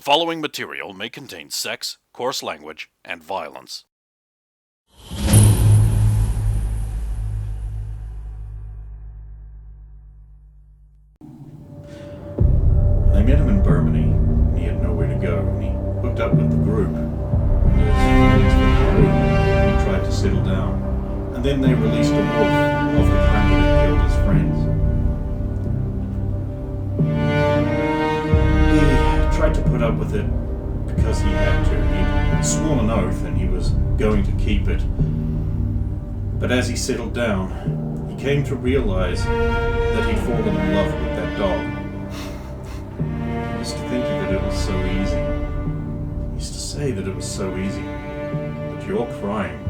following material may contain sex, coarse language, and violence. They met him in Burmany. He had nowhere to go, and he hooked up with the group. And as he tried to settle down. And then they released a wolf of the kind that had killed his friends. He tried to put up with it because he had to. He'd sworn an oath and he was going to keep it. But as he settled down, he came to realize that he'd fallen in love with that dog. He used to think that it was so easy. He used to say that it was so easy. But you're crying.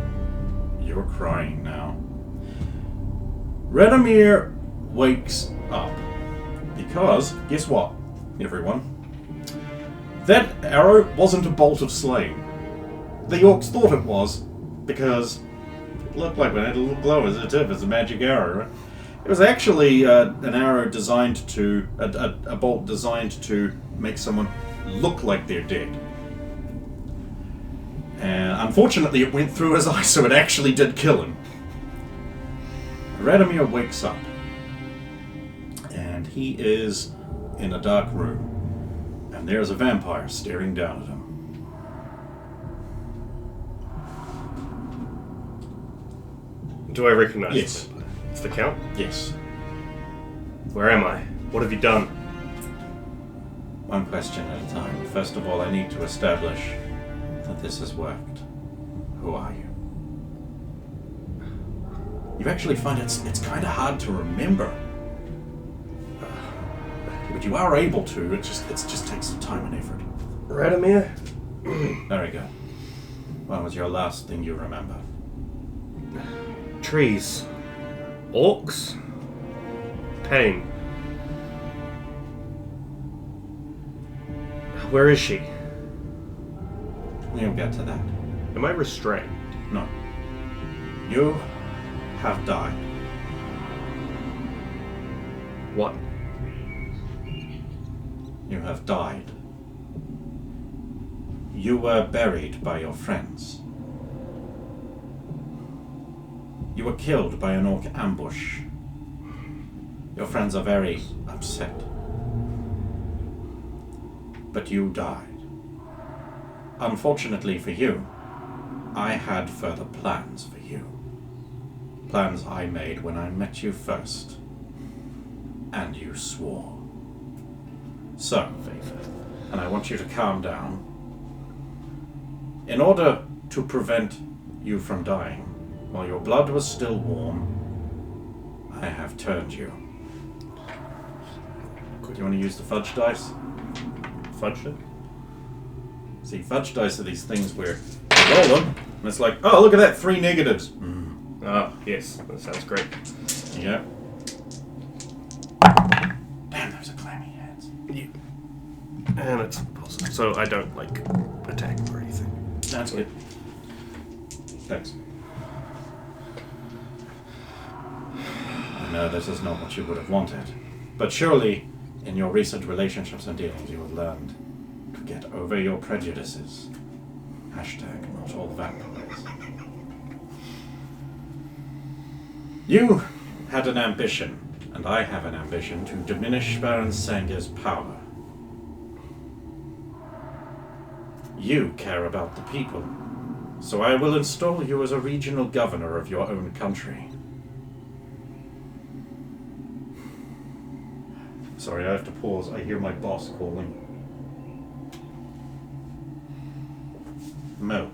You're crying now. Radomir wakes up. Because, guess what, everyone? That arrow wasn't a bolt of slain. The orcs thought it was, because it looked like it had a little glow as a tip. It's a magic arrow, right? It was actually an arrow designed to, a bolt designed to make someone look like they're dead. And unfortunately it went through his eye, so it actually did kill him. Radomir wakes up. And he is in a dark room. And there's a vampire staring down at him. Do I recognize Yes. the vampire? It's the Count? Yes. Where am I? What have you done? One question at a time. First of all, I need to establish that this has worked. Who are you? You actually find it's kind of hard to remember. But you are able to. It just takes some time and effort. Radomir? Very good. What was your last thing you remember? Trees. Orcs? Pain. Where is she? We'll get to that. Am I restrained? No. You have died. What? You have died. You were buried by your friends. You were killed by an orc ambush. Your friends are very upset. But you died. Unfortunately for you, I had further plans for you. Plans I made when I met you first. And you swore. So, and I want you to calm down. In order to prevent you from dying, while your blood was still warm, I have turned you. Do you want to use the fudge dice? Fudge it? See, fudge dice are these things where you roll them, and it's like, oh, look at that, 3 negatives. Ah, yes, that sounds great. Yeah. Damn, those are clammy hands. Yeah. And it's positive, so I don't, attack or anything. That's good. Thanks. I know this is not what you would have wanted, but surely, in your recent relationships and dealings, you have learned to get over your prejudices. Hashtag not all vampires. You had an ambition, and I have an ambition to diminish Baron Sanger's power. You care about the people, so I will install you as a regional governor of your own country. Sorry, I have to pause. I hear my boss calling. Mo.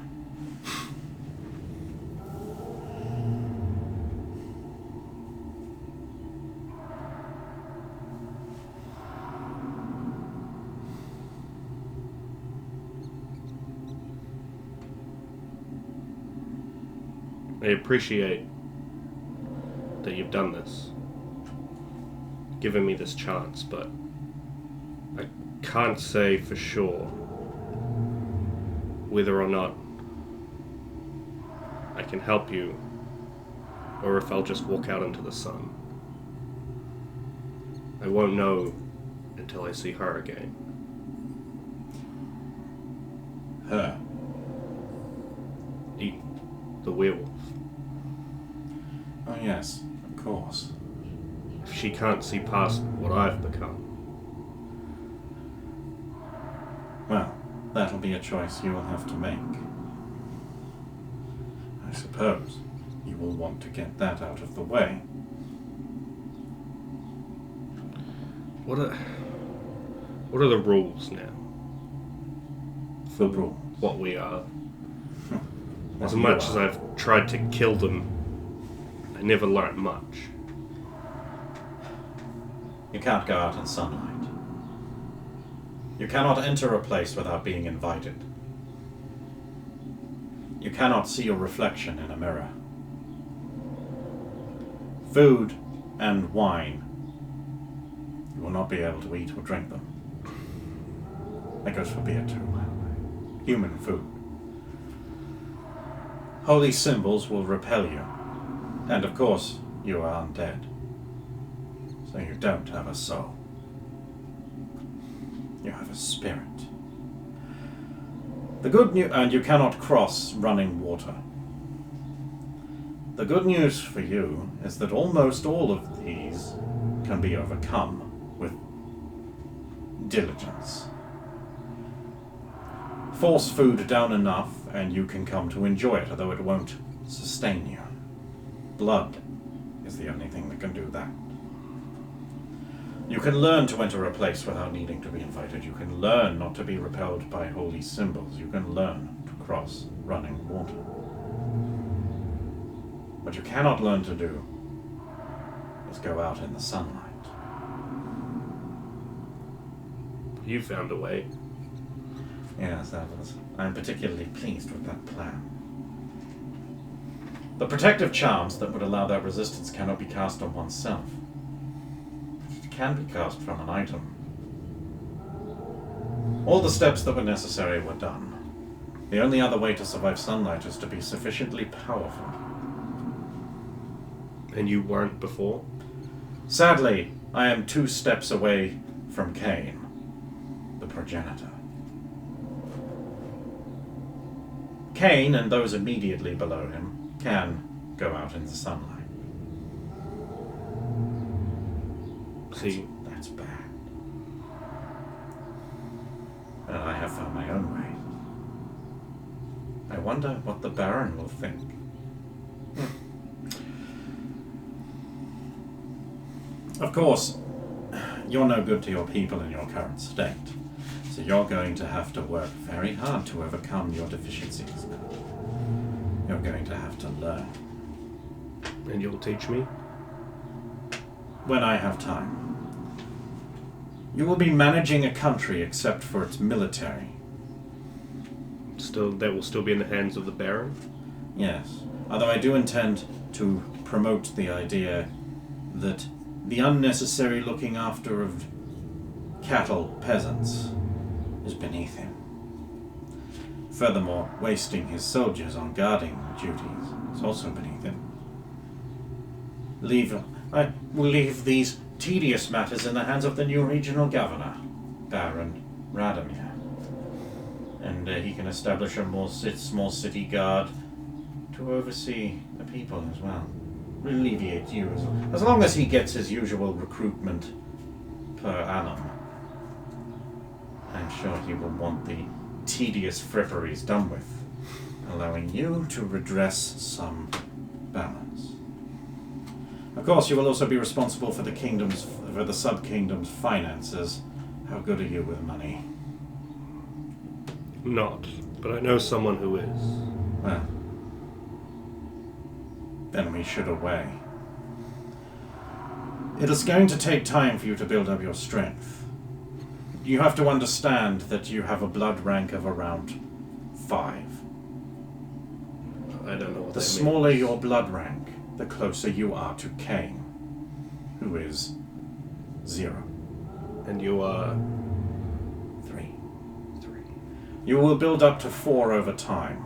I appreciate that you've done this, given me this chance, but I can't say for sure whether or not I can help you, or if I'll just walk out into the sun. I won't know until I see her again. her. Eat the werewolf. Oh yes, of course. If she can't see past what I've become. Well, that'll be a choice you will have to make. I suppose you will want to get that out of the way. What are the rules now? The rules. What we are. As What you much as are. I've tried to kill them, I never learnt much. You can't go out in sunlight. You cannot enter a place without being invited. You cannot see your reflection in a mirror. Food and wine, you will not be able to eat or drink them. That goes for beer too, by the way. Human food. Holy symbols will repel you. And of course, you are undead. So you don't have a soul. You have a spirit. The good news, and you cannot cross running water. The good news for you is that almost all of these can be overcome with diligence. Force food down enough and you can come to enjoy it, although it won't sustain you. Blood is the only thing that can do that. You can learn to enter a place without needing to be invited. You can learn not to be repelled by holy symbols. You can learn to cross running water. What you cannot learn to do is go out in the sunlight. You found a way. Yes, I'm particularly pleased with that plan. The protective charms that would allow that resistance cannot be cast on oneself. It can be cast from an item. All the steps that were necessary were done. The only other way to survive sunlight is to be sufficiently powerful. And you weren't before? Sadly, I am 2 steps away from Cain, the progenitor. Cain and those immediately below him can go out in the sunlight. See, That's bad. And I have found my own way. I wonder what the Baron will think. Of course, you're no good to your people in your current state, so you're going to have to work very hard to overcome your deficiencies. You're going to have to learn. and you'll teach me? When I have time. You will be managing a country except for its military. Still, that will still be in the hands of the Baron? Yes, although I do intend to promote the idea that the unnecessary looking after of cattle peasants is beneath him. Furthermore, wasting his soldiers on guarding duties is also beneath him. I will leave these tedious matters in the hands of the new regional governor, Baron Radomir. And he can establish a small city guard to oversee the people as well. Alleviate you as long as he gets his usual recruitment per annum. I'm sure he will want the tedious fripperies done with, allowing you to redress some balance. Of course, you will also be responsible for the sub-kingdom's finances. How good are you with money? Not, but I know someone who is. Well, then we should away. It is going to take time for you to build up your strength. You have to understand that you have a blood rank of around 5. I don't know what The that smaller means. your blood rank, the closer you are to Cain, who is 0. And you are 3. 3. You will build up to 4 over time.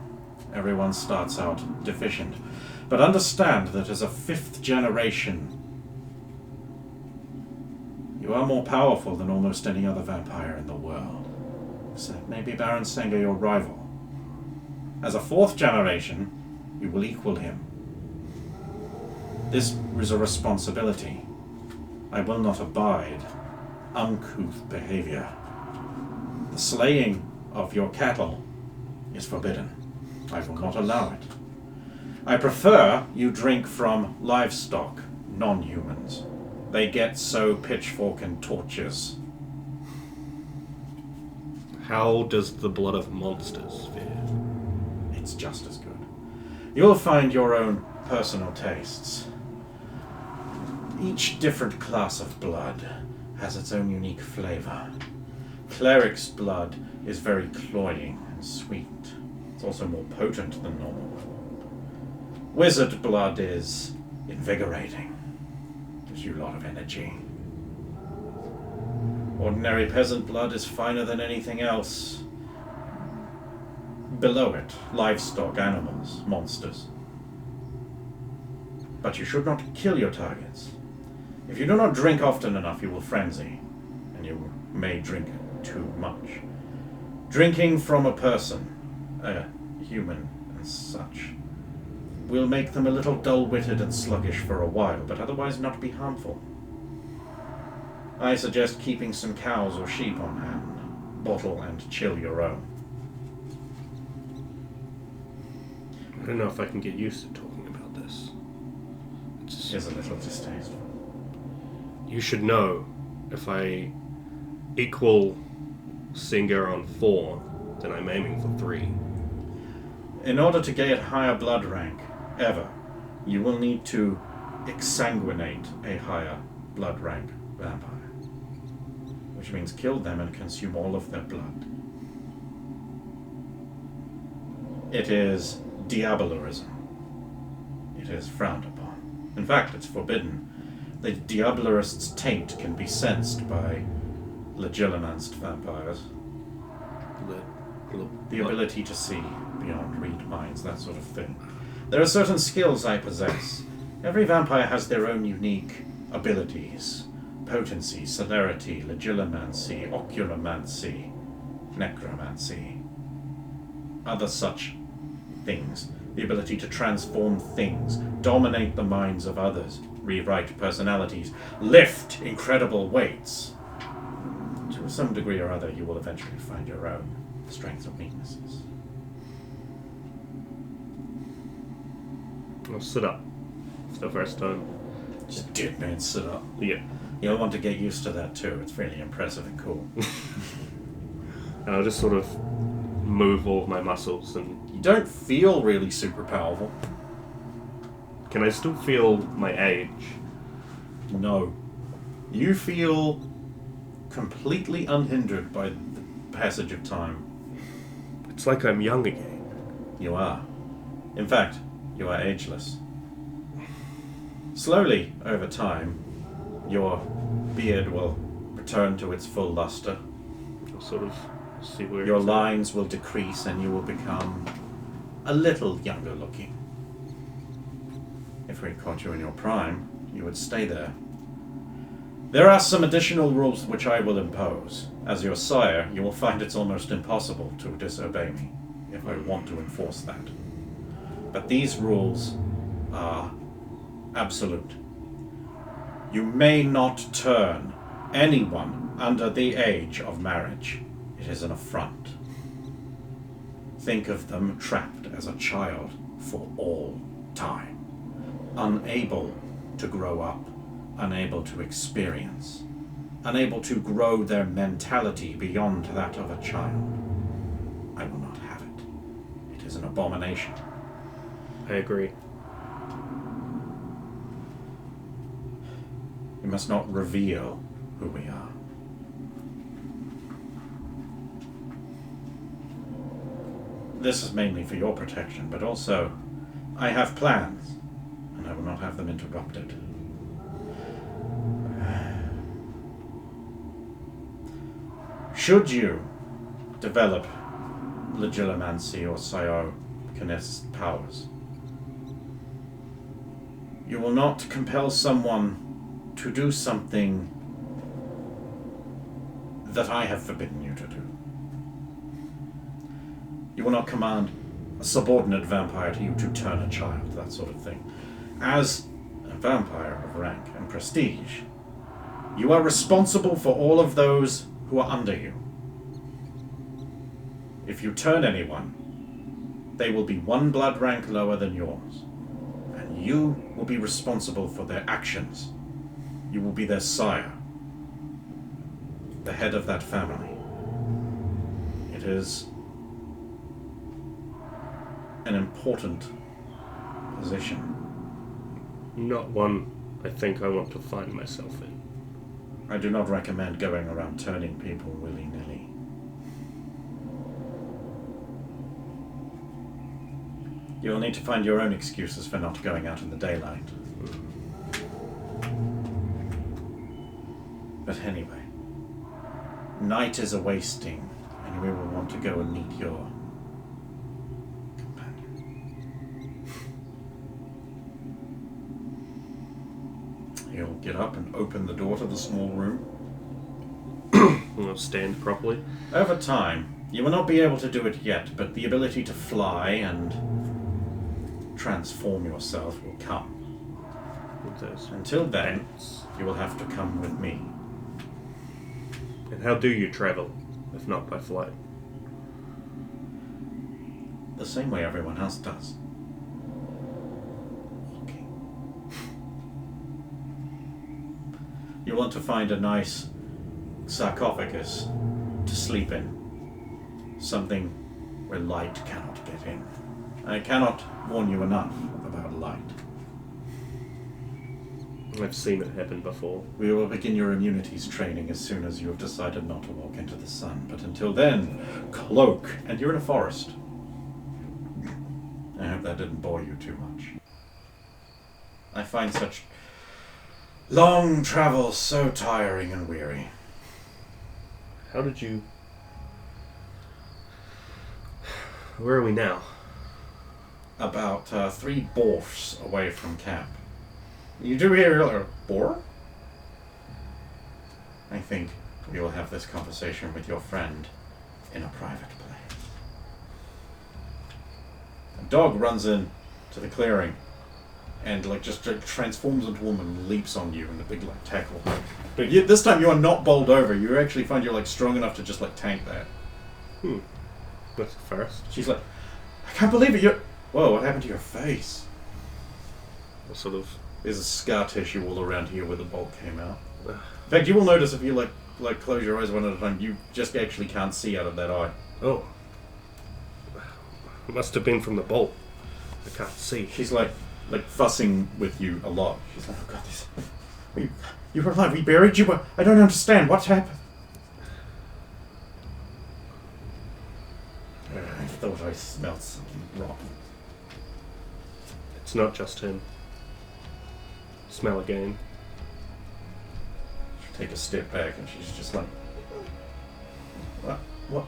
Everyone starts out deficient. But understand that as a 5th generation, you are more powerful than almost any other vampire in the world. Except maybe Baron Senga, your rival. As a 4th generation, you will equal him. This is a responsibility. I will not abide uncouth behavior. The slaying of your cattle is forbidden. I will not allow it. I prefer you drink from livestock, non-humans. They get so pitchfork and torches. How does the blood of monsters fare? It's just as good. You'll find your own personal tastes. Each different class of blood has its own unique flavor. Cleric's blood is very cloying and sweet. It's also more potent than normal. Wizard blood is invigorating. Gives you a lot of energy. Ordinary peasant blood is finer than anything else. Below it, livestock, animals, monsters. But you should not kill your targets. If you do not drink often enough, you will frenzy, and you may drink too much. Drinking from a person, a human and such, will make them a little dull-witted and sluggish for a while, but otherwise not be harmful. I suggest keeping some cows or sheep on hand. Bottle and chill your own. I don't know if I can get used to talking about this. It is a little distasteful. You should know, if I equal Singer on 4, then I'm aiming for 3. In order to get higher blood rank, ever, you will need to exsanguinate a higher blood rank vampire. Which means kill them and consume all of their blood. It is diablerism. It is frowned upon. In fact, it's forbidden. The diablerist's taint can be sensed by legilimanced vampires. The ability to see beyond, read minds, that sort of thing. There are certain skills I possess. Every vampire has their own unique abilities. Potency, celerity, legilimancy, oculomancy, necromancy. Other such things. The ability to transform things, dominate the minds of others, rewrite personalities, lift incredible weights. To some degree or other, you will eventually find your own strengths and weaknesses. I'll sit up for the first time. Just dead man sit up. Yeah. You'll want to get used to that too. It's really impressive and cool. And I'll just sort of move all of my muscles and... You don't feel really super powerful. Can I still feel my age? No. You feel completely unhindered by the passage of time. It's like I'm young again. You are. In fact, you are ageless. Slowly, over time, your beard will return to its full luster. I'll sort of see where Your it's at. lines will decrease and you will become a little younger looking. If we caught you in your prime, you would stay there. There are some additional rules which I will impose. As your sire, you will find it's almost impossible to disobey me if I want to enforce that. But these rules are absolute. You may not turn anyone under the age of marriage. It is an affront. Think of them trapped as a child for all time, unable to grow up, unable to experience, unable to grow their mentality beyond that of a child. I will not have it. It is an abomination. I agree. We must not reveal who we are. This is mainly for your protection, but also I have plans, and I will not have them interrupted. Should you develop legilimancy or psychokinesis powers, you will not compel someone to do something that I have forbidden you to do. You will not command a subordinate vampire to you to turn a child, that sort of thing. As a vampire of rank and prestige, you are responsible for all of those who are under you. If you turn anyone, they will be one blood rank lower than yours, and you will be responsible for their actions. You will be their sire, the head of that family. It is an important position. Not one I think I want to find myself in. I do not recommend going around turning people willy-nilly. You will need to find your own excuses for not going out in the daylight. But anyway, night is a-wasting, and we will want to go and meet your companion. He'll get up and open the door to the small room. I'll stand properly. Over time, you will not be able to do it yet, but the ability to fly and transform yourself will come. With those Until then, pants. you will have to come with me. And how do you travel, if not by flight? The same way everyone else does. Walking. You want to find a nice sarcophagus to sleep in. Something where light cannot get in. I cannot warn you enough about light. I've seen it happen before. We will begin your immunities training as soon as you have decided not to walk into the sun. But until then, cloak. And you're in a forest. I hope that didn't bore you too much. I find such long travel so tiring and weary. How did you... Where are we now? About 3 borfs away from camp. You do hear a boar? I think we will have this conversation with your friend in a private place. A dog runs in to the clearing and just transforms into a woman and leaps on you in a big tackle. But this time you are not bowled over. You actually find you're strong enough to just tank that. That's the first. She's like, I can't believe it. Whoa, what happened to your face? A sort of... There's a scar tissue all around here where the bolt came out. In fact, you will notice if you close your eyes one at a time, you just actually can't see out of that eye. Oh. It must have been from the bolt. I can't see. She's like fussing with you a lot. She's like, oh god, you were alive. We buried you. I don't understand. What's happened? I thought I smelled something rotten. It's not just him. Smell again. She'll take a step back and she's just like, what?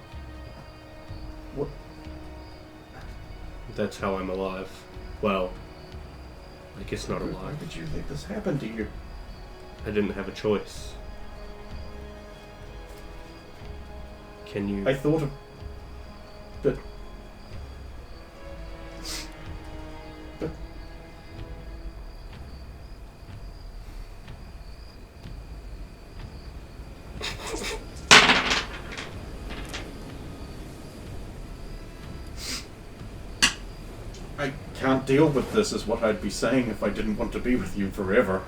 That's how I'm alive. Well, I guess not Why alive. did you think this happened to you? I didn't have a choice. Can you... I thought of... But... I can't deal with this is what I'd be saying if I didn't want to be with you forever.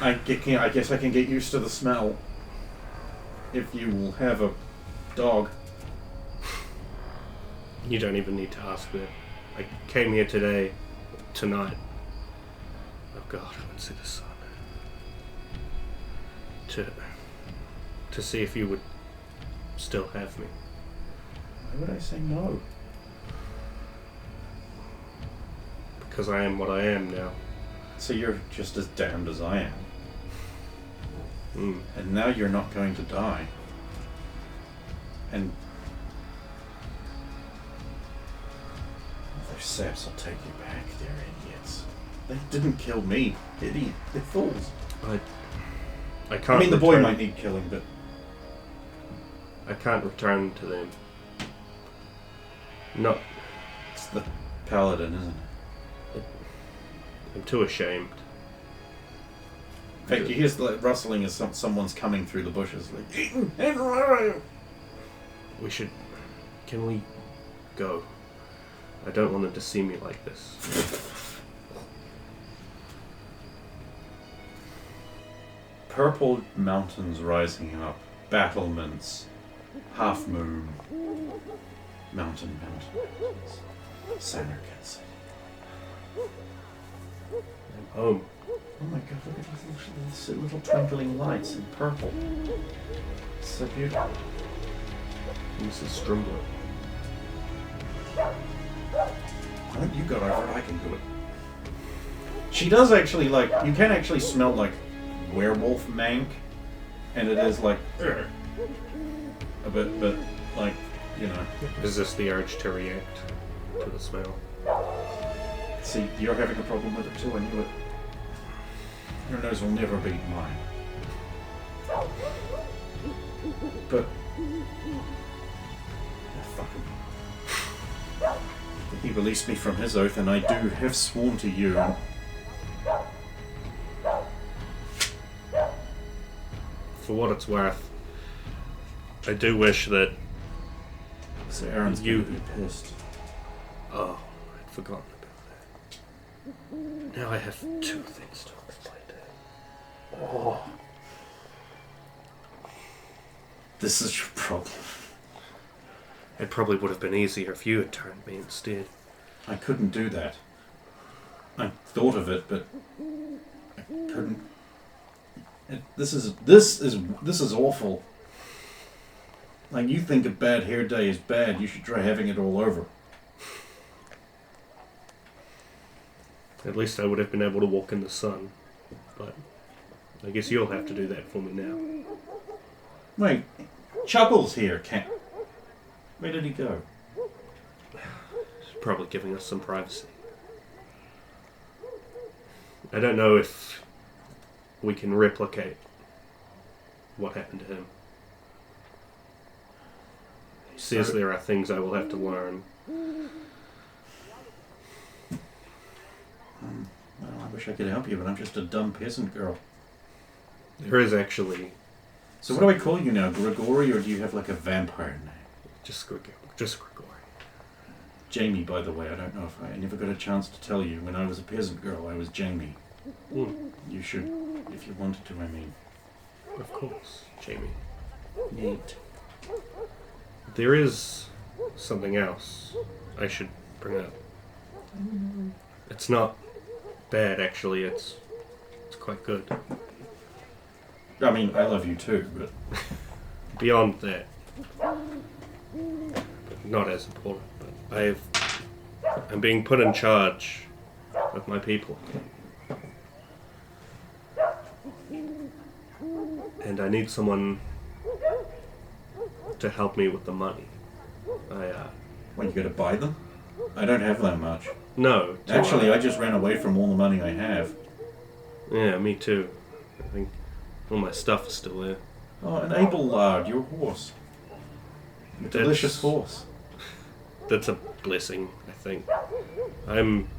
I guess I can get used to the smell. If you will have a dog. You don't even need to ask that. I came here tonight. Oh god, I won't see the sun. To see if you would still have me. Why would I say no? Because I am what I am now. So you're just as damned as I am. Mm. And now you're not going to die. And those saps will take you back. They're idiots. They didn't kill me. Idiot. They're fools. I can't. I mean, the boy return- might need killing, but I can't return to them. No, It's the paladin, isn't it? I'm too ashamed. In fact, you hear the rustling as someone's coming through the bushes. Like, We should... Can we go? I don't want them to see me like this. Purple mountains rising up, battlements, half moon, mountains, Samarkand. I'm home. Oh my god, look at these little twinkling lights in purple. It's so beautiful. Mrs. Strumbler. I think you got over it, I can do it. She does actually, like, you can actually smell, like, werewolf mank, and it is, like, a bit, but, like, you know. Is this the urge to react to the smell? See, you're having a problem with it too, I knew it. Your nose will never beat mine. But... fuck him. He released me from his oath, and I do have sworn to you. For what it's worth, I do wish that... So Aaron's You- gonna be pissed. Oh, I'd forgotten about that. Now I have two things to explain to him. Oh. This is your problem. It probably would have been easier if you had turned me instead. I couldn't do that. I thought of it, but I couldn't. This is awful. Like, you think a bad hair day is bad, you should try having it all over. At least I would have been able to walk in the sun. But I guess you'll have to do that for me now. Wait, Chuckle's here, where did he go? He's probably giving us some privacy. I don't know if we can replicate what happened to him. He says there are things I will have to learn. Well, I wish I could help you, but I'm just a dumb peasant girl. There is actually So what do I call you now, Grigori, or do you have like a vampire name? just Gregory. Jamie, by the way, I don't know if I never got a chance to tell you. When I was a peasant girl, I was Jamie. You should, if you wanted to, I mean. Of course, Jamie. Neat. There is something else I should bring up. It's not bad, actually. It's quite good. I mean, I love you too, but... Beyond that, but not as important. But I'm being put in charge of my people, and I need someone to help me with the money. When you gotta buy them? I don't have that much. No. Actually, I just ran away from all the money I have. Yeah, me too. I think all my stuff is still there. Oh, an Abelard, your horse. A delicious horse. That's a blessing, I think. I'm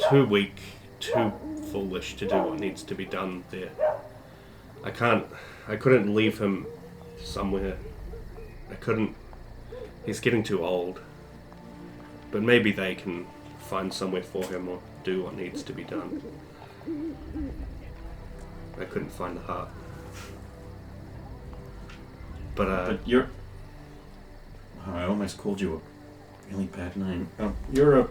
too weak, too foolish to do what needs to be done there. I couldn't leave him somewhere. He's getting too old. But maybe they can find somewhere for him or do what needs to be done. I couldn't find the heart. But you're... Oh, I almost called you a really bad name. You're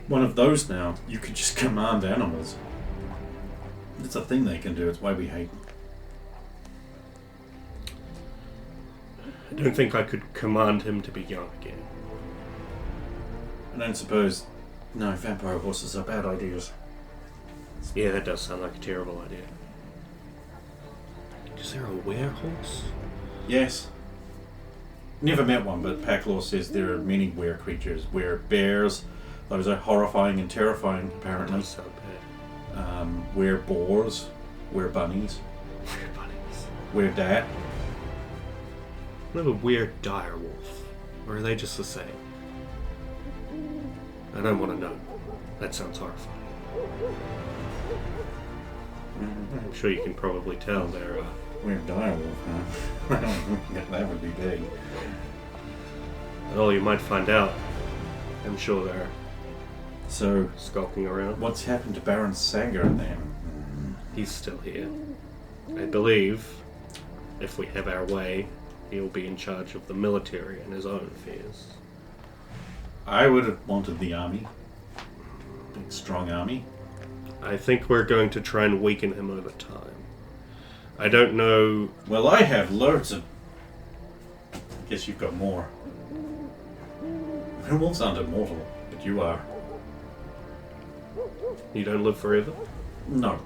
one of those now. You could just command animals. It's a thing they can do. It's why we hate them. I don't think I could command him to be young again. I don't suppose... No, vampire horses are bad ideas. Yeah, that does sound like a terrible idea. Is there a werehorse? Yes. Never met one, but Packlaw says there are many were creatures. Were bears. Those are horrifying and terrifying, apparently. That's so bad. Were boars. Were bunnies. We're bunnies. Were dat. Kind of a weird dire wolf. Or are they just the same? I don't want to know. That sounds horrifying. I'm sure you can probably tell they're Weird direwolf, huh? Yeah, that would be big. Oh, you might find out. I'm sure they're So, skulking around. what's happened to Baron Sanger then? He's still here. I believe, if we have our way, he'll be in charge of the military and his own affairs. I would have wanted the army. Big, strong army. I think we're going to try and weaken him over time. I don't know. Well, I have loads of... Guess you've got more. Werewolves aren't immortal, but you are. You don't live forever? No,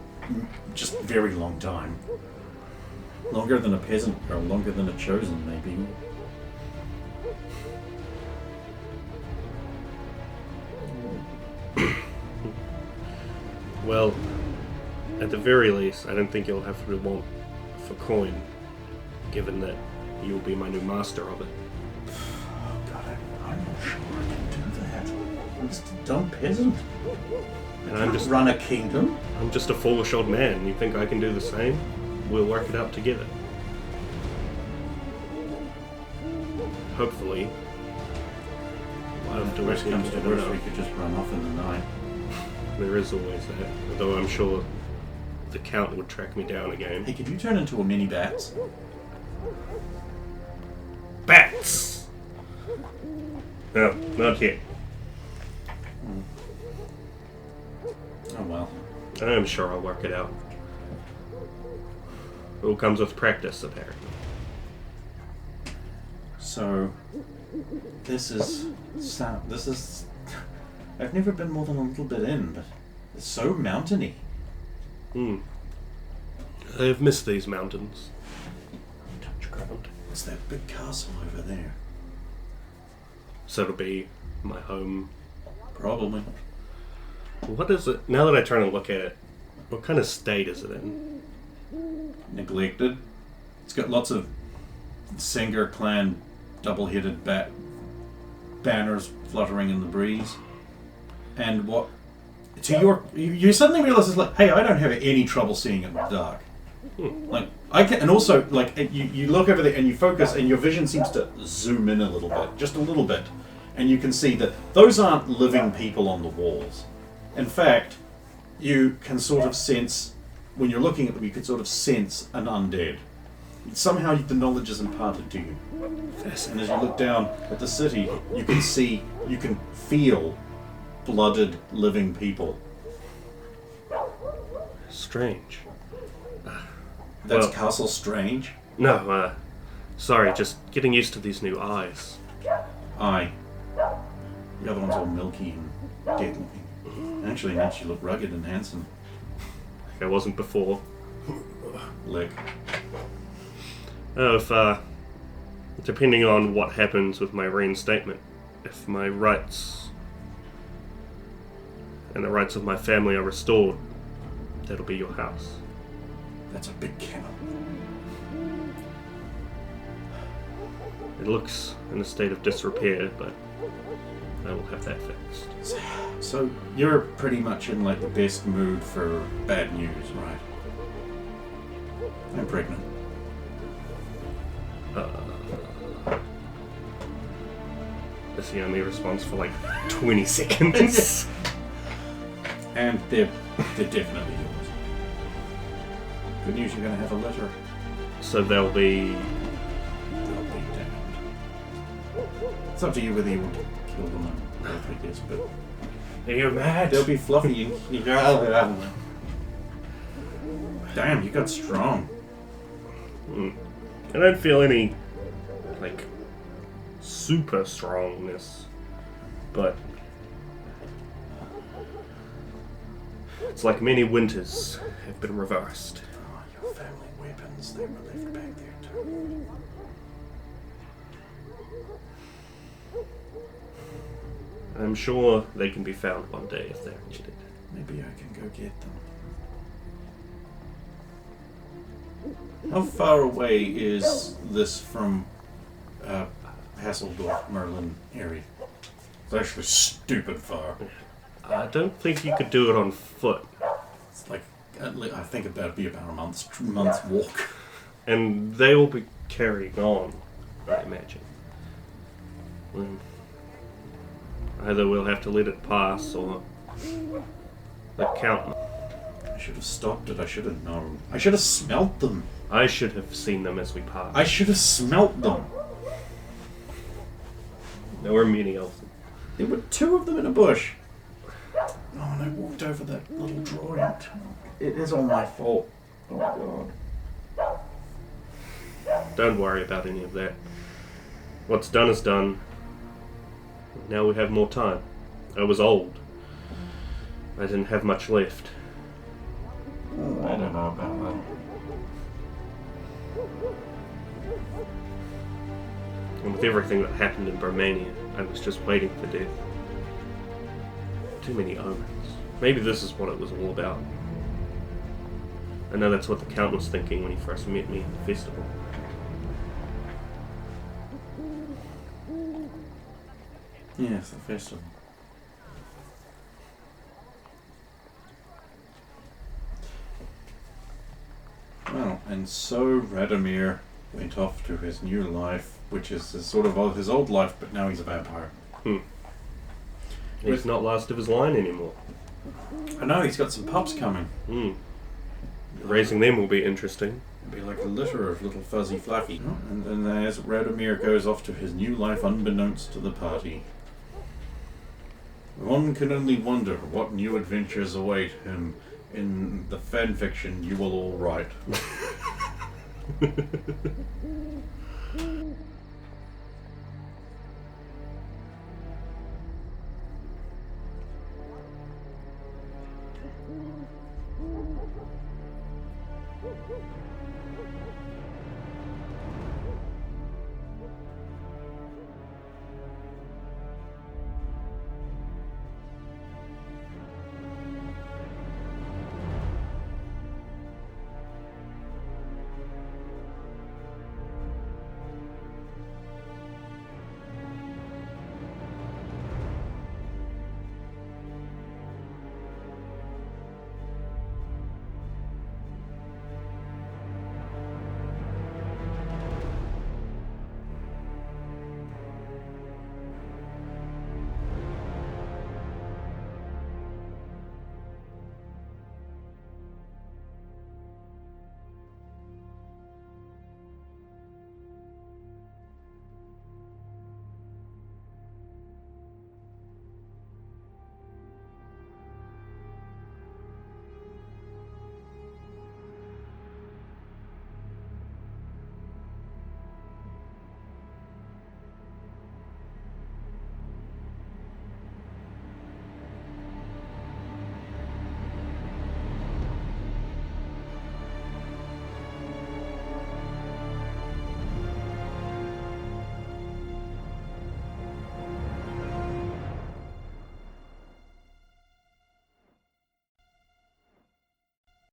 just a very long time. Longer than a peasant, or longer than a chosen, maybe. Well, at the very least, I don't think you'll have to want for coin, given that you'll be my new master of it. Oh god, I'm not sure I can do that. I'm just a dumb peasant. And I can't run a kingdom. I'm just a foolish old man. You think I can do the same? We'll work it out together. Hopefully. If worst comes to worst, we could just run off in the night. There is always that. Although I'm sure the Count would track me down again. Hey, could you turn into a mini bats? Bats! No, not yet. Oh well. I'm sure I'll work it out. It all comes with practice, apparently. So, this is... I've never been more than a little bit in, but it's so mountainy. I've missed these mountains. Touch ground. It's that big castle over there. So it'll be my home. Probably. What is it? Now that I turn and look at it, what kind of state is it in? Neglected. It's got lots of Singer clan double-headed banners fluttering in the breeze. And what... You suddenly realize it's like, hey, I don't have any trouble seeing it in the dark. Like, I can... And also, like, you look over there and you focus and your vision seems to zoom in a little bit. Just a little bit. And you can see that those aren't living people on the walls. In fact, you can sort of sense... When you're looking at them, you can sort of sense an undead. Somehow the knowledge is imparted to you. And as you look down at the city, you can feel blooded, living people. Strange. That's Well- Castle Strange? No, sorry, just getting used to these new eyes. Aye. The other one's all milky and dead looking. Actually, it makes you look rugged and handsome. Like I wasn't before. Lick. Oh, if, depending on what happens with my reinstatement, if my rights and the rights of my family are restored, that'll be your house. That's a big kennel. It looks in a state of disrepair, but I will have that fixed. So, you're pretty much in, like, the best mood for bad news, right? I'm pregnant. This he only responds for like 20 seconds. And they're definitely yours. Good news, you're going to have a litter. So they'll be... They'll be damned. It's up to you whether you want to kill them or not, I guess, but... Are you mad? They'll be fluffy and... Damn, you got strong. I don't feel any, like, super strongness, but it's like many winters have been reversed. Oh, your family weapons, they were left back there too. I'm sure they can be found one day if they're needed. Maybe I can go get them. How far away is this from Hasseldorf, Merlin area. It's actually stupid far. I don't think you could do it on foot. It's like, I think that'd be about a month's walk. And they will be carrying on, I imagine. Either we'll have to let it pass, or the Count... I should have stopped it, I should have known. I should have smelt them. I should have seen them as we passed. I should have smelt them. There were many of them. There were 2 of them in a bush. Oh, and I walked over that little drawing. It is all my fault. Oh, God. Don't worry about any of that. What's done is done. Now we have more time. I was old. I didn't have much left. Oh, I don't know about that. And with everything that happened in Romania, I was just waiting for death. Too many omens. Maybe this is what it was all about. I know that's what the Count was thinking when he first met me at the festival. Yes, the festival. Well, and so Radomir went off to his new life, which is sort of his old life, but now he's a vampire. He's not last of his line anymore. I know, he's got some pups coming. Raising them will be interesting. It'll be like a litter of little fuzzy fluffy. And then as Radomir goes off to his new life unbeknownst to the party, one can only wonder what new adventures await him in the fanfiction you will all write.